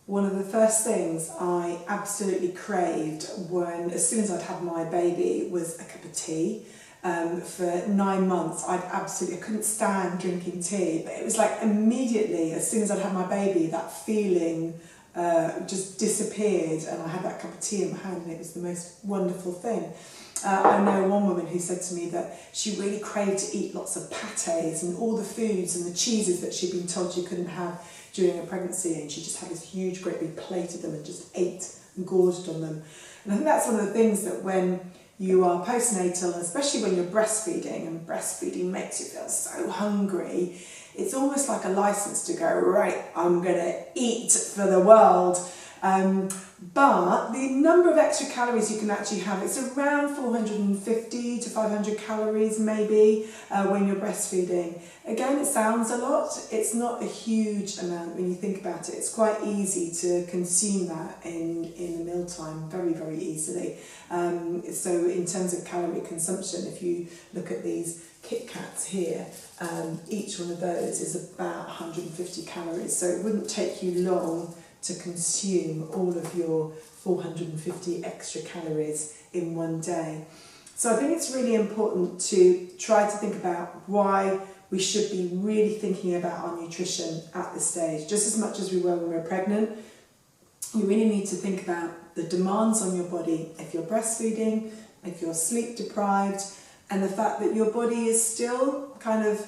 one of the first things I absolutely craved as soon as I'd had my baby was a cup of tea. For 9 months, I couldn't stand drinking tea, but it was like immediately, as soon as I'd had my baby, that feeling just disappeared, and I had that cup of tea in my hand, and it was the most wonderful thing. I know one woman who said to me that she really craved to eat lots of pâtés and all the foods and the cheeses that she'd been told she couldn't have during her pregnancy, and she just had this huge great big plate of them and just ate and gorged on them. And I think that's one of the things that when you are postnatal, especially when you're breastfeeding, and breastfeeding makes you feel so hungry, it's almost like a license to go, right, I'm going to eat for the world. But the number of extra calories you can actually have, it's around 450 to 500 calories maybe when you're breastfeeding. Again, it sounds a lot. It's not a huge amount when you think about it. It's quite easy to consume that in the mealtime very, very easily. So in terms of calorie consumption, if you look at these Kit Kats here, each one of those is about 150 calories. So it wouldn't take you long to consume all of your 450 extra calories in one day. So I think it's really important to try to think about why we should be really thinking about our nutrition at this stage. Just as much as we were when we were pregnant, you really need to think about the demands on your body if you're breastfeeding, if you're sleep deprived, and the fact that your body is still kind of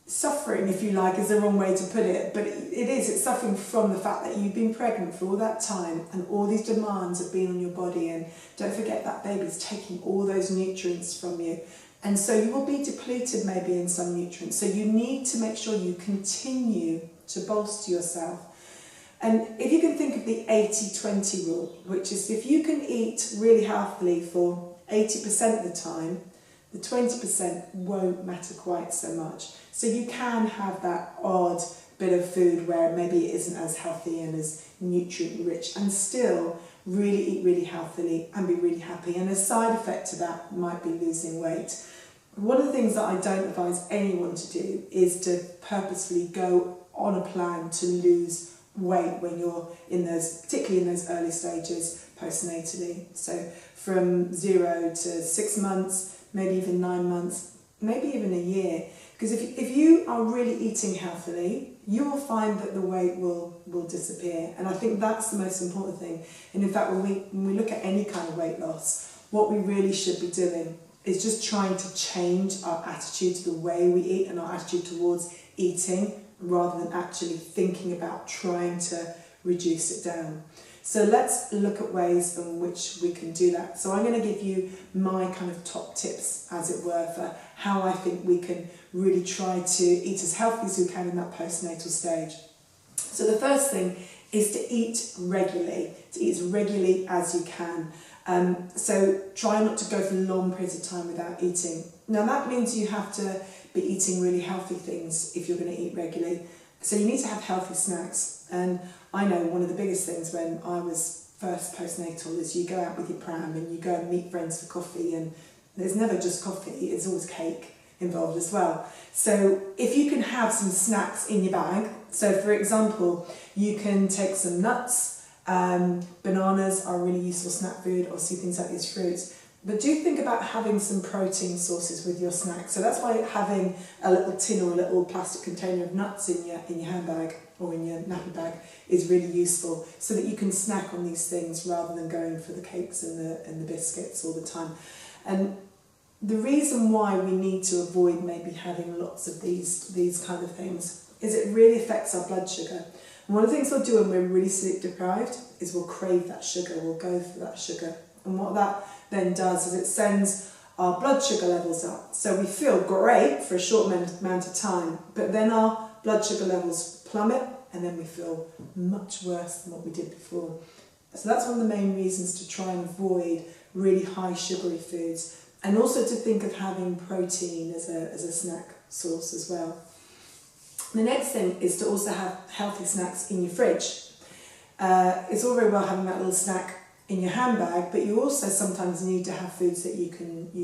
suffering, if you like, is the wrong way to put it, but it's suffering from the fact that you've been pregnant for all that time and all these demands have been on your body, and don't forget that baby's taking all those nutrients from you, and so you will be depleted maybe in some nutrients, so you need to make sure you continue to bolster yourself. And if you can think of the 80-20 rule, which is if you can eat really healthily for 80% of the time, the 20% won't matter quite so much. So you can have that odd bit of food where maybe it isn't as healthy and as nutrient rich, and still really eat really healthily and be really happy. And a side effect to that might be losing weight. One of the things that I don't advise anyone to do is to purposefully go on a plan to lose weight when you're in those, particularly in those early stages postnatally. So from 0 to 6 months, maybe even 9 months, maybe even a year. Because if you are really eating healthily, you will find that the weight will disappear. And I think that's the most important thing. And in fact, when we look at any kind of weight loss, what we really should be doing is just trying to change our attitude to the way we eat and our attitude towards eating, rather than actually thinking about trying to reduce it down. So let's look at ways in which we can do that. So I'm going to give you my kind of top tips, as it were, for how I think we can really try to eat as healthy as we can in that postnatal stage. So the first thing is to eat regularly, as you can. So try not to go for long periods of time without eating. Now that means you have to be eating really healthy things if you're going to eat regularly. So you need to have healthy snacks. And I know one of the biggest things when I was first postnatal is you go out with your pram and you go and meet friends for coffee, and there's never just coffee, it's always cake involved as well. So if you can have some snacks in your bag, so for example, you can take some nuts, bananas are a really useful snack food, or see things like these fruits. But do think about having some protein sources with your snacks. So that's why having a little tin or a little plastic container of nuts in your handbag or in your nappy bag is really useful, so that you can snack on these things rather than going for the cakes and the biscuits all the time. And the reason why we need to avoid maybe having lots of these kind of things is it really affects our blood sugar. And one of the things we'll do when we're really sleep deprived is we'll crave that sugar, we'll go for that sugar. And what that then does is it sends our blood sugar levels up. So we feel great for a short amount of time, but then our blood sugar levels plummet, and then we feel much worse than what we did before. So that's one of the main reasons to try and avoid really high sugary foods, and also to think of having protein as a snack source as well. The next thing is to also have healthy snacks in your fridge. It's all very well having that little snack in your handbag, but you also sometimes need to have foods that you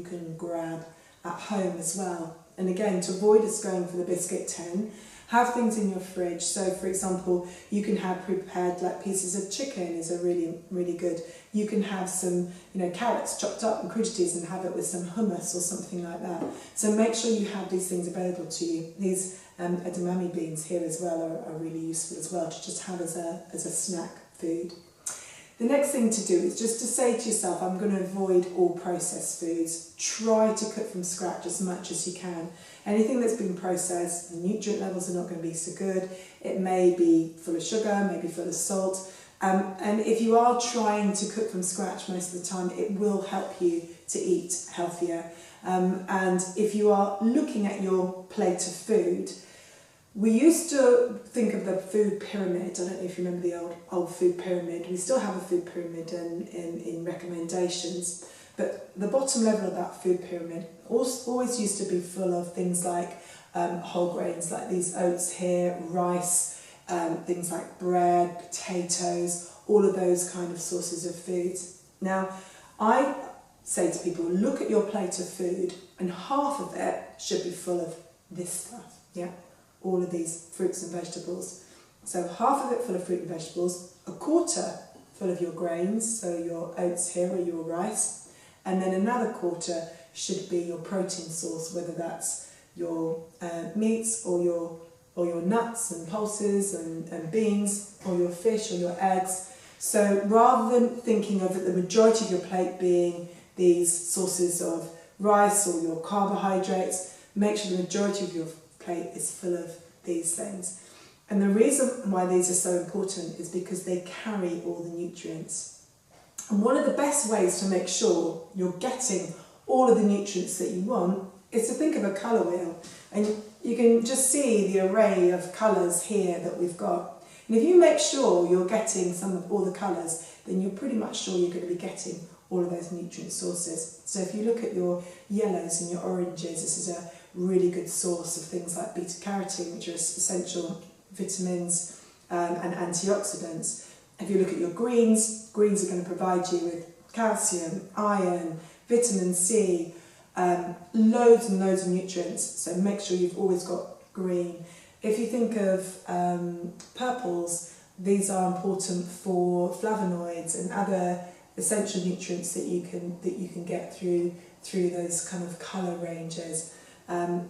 can grab at home as well. And again, to avoid us going for the biscuit tin, Have things in your fridge. So for example, you can have prepared like pieces of chicken is a really good. You can have some, carrots chopped up and crudités and have it with some hummus or something like that. So make sure you have these things available to you. These edamame beans here as well are really useful as well to just have as a snack food. The next thing to do is just to say to yourself, I'm going to avoid all processed foods. Try to cook from scratch as much as you can. Anything that's been processed, the nutrient levels are not going to be so good. It may be full of sugar, maybe full of salt. And if you are trying to cook from scratch most of the time, it will help you to eat healthier. And if you are looking at your plate of food, we used to think of the food pyramid. I don't know if you remember the old food pyramid. We still have a food pyramid in recommendations, but the bottom level of that food pyramid always used to be full of things like whole grains, like these oats here, rice, things like bread, potatoes, all of those kind of sources of foods. Now, I say to people, look at your plate of food, and half of it should be full of this stuff, yeah? All of these fruits and vegetables. So half of it full of fruit and vegetables, a quarter full of your grains, so your oats here or your rice, and then another quarter should be your protein source, whether that's your meats or your nuts and pulses and beans, or your fish or your eggs. So rather than thinking of the majority of your plate being these sources of rice or your carbohydrates, make sure the majority of your plate is full of these things. And the reason why these are so important is because they carry all the nutrients. And one of the best ways to make sure you're getting all of the nutrients that you want is to think of a colour wheel. And you can just see the array of colours here that we've got. And if you make sure you're getting some of all the colours, then you're pretty much sure you're going to be getting all of those nutrient sources. So if you look at your yellows and your oranges, this is a really good source of things like beta-carotene, which are essential vitamins and antioxidants. If you look at your greens are going to provide you with calcium, iron, vitamin C, loads and loads of nutrients, so make sure you've always got green. If you think of purples, these are important for flavonoids and other essential nutrients that you can get through those kind of colour ranges.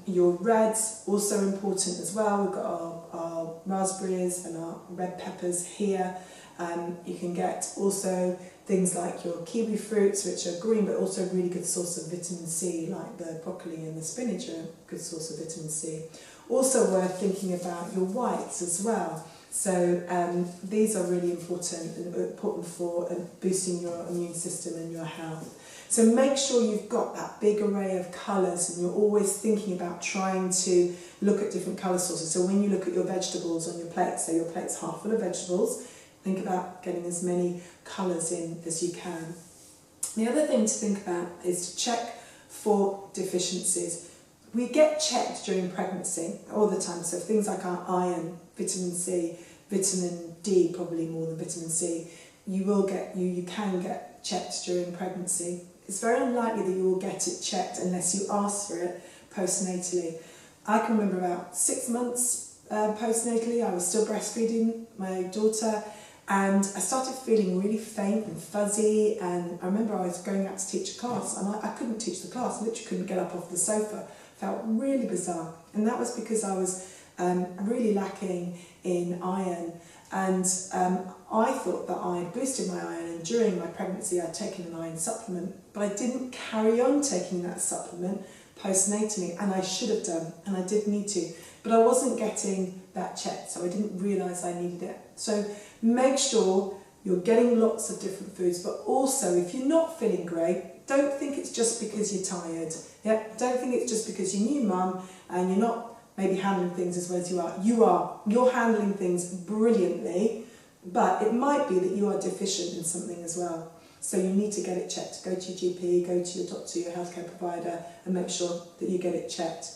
Your reds, also important as well. We've got our raspberries and our red peppers here. You can get also things like your kiwi fruits, which are green but also a really good source of vitamin C, like the broccoli and the spinach are a good source of vitamin C. Also worth thinking about your whites as well. So these are really important for boosting your immune system and your health. So make sure you've got that big array of colours and you're always thinking about trying to look at different colour sources. So when you look at your vegetables on your plate, so your plate's half full of vegetables, think about getting as many colours in as you can. The other thing to think about is to check for deficiencies. We get checked during pregnancy all the time, so things like our iron, vitamin C, vitamin D, probably more than vitamin C, you can get checked during pregnancy. It's very unlikely that you will get it checked unless you ask for it postnatally. I can remember about 6 months postnatally, I was still breastfeeding my daughter, and I started feeling really faint and fuzzy, and I remember I was going out to teach a class and I couldn't teach the class, I literally couldn't get up off the sofa. Felt really bizarre, and that was because I was really lacking in iron, and I thought that I had boosted my iron, and during my pregnancy I'd taken an iron supplement, but I didn't carry on taking that supplement postnatally, and I should have done, and I did need to, but I wasn't getting that checked, so I didn't realise I needed it. So make sure you're getting lots of different foods, but also if you're not feeling great, don't think it's just because you're tired. Yeah? Don't think it's just because you're new mum and you're not maybe handling things as well as you are. You are. You're handling things brilliantly, but it might be that you are deficient in something as well. So you need to get it checked. Go to your GP, go to your doctor, your healthcare provider, and make sure that you get it checked.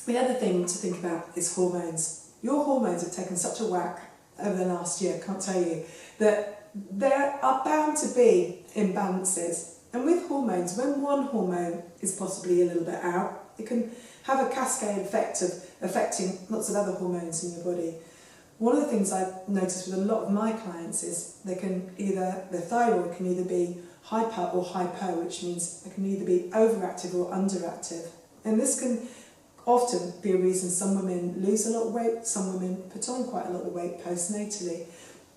The other thing to think about is hormones. Your hormones have taken such a whack over the last year, can't tell you, that there are bound to be imbalances. And with hormones, when one hormone is possibly a little bit out, it can have a cascade effect of affecting lots of other hormones in your body. One of the things I've noticed with a lot of my clients is their thyroid can either be hyper or hypo, which means it can either be overactive or underactive. And this can often be a reason some women lose a lot of weight, some women put on quite a lot of weight postnatally.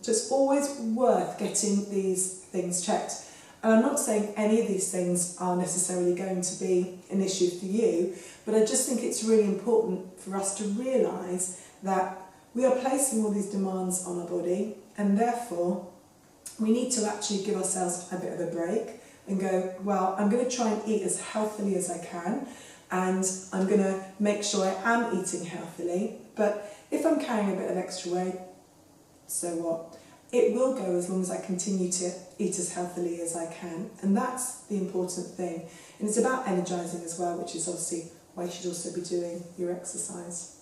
So it's always worth getting these things checked. And I'm not saying any of these things are necessarily going to be an issue for you, but I just think it's really important for us to realise that we are placing all these demands on our body, and therefore we need to actually give ourselves a bit of a break and go, well, I'm going to try and eat as healthily as I can, and I'm going to make sure I am eating healthily. But if I'm carrying a bit of extra weight, so what? It will go as long as I continue to eat as healthily as I can. And that's the important thing. And it's about energising as well, which is obviously why you should also be doing your exercise.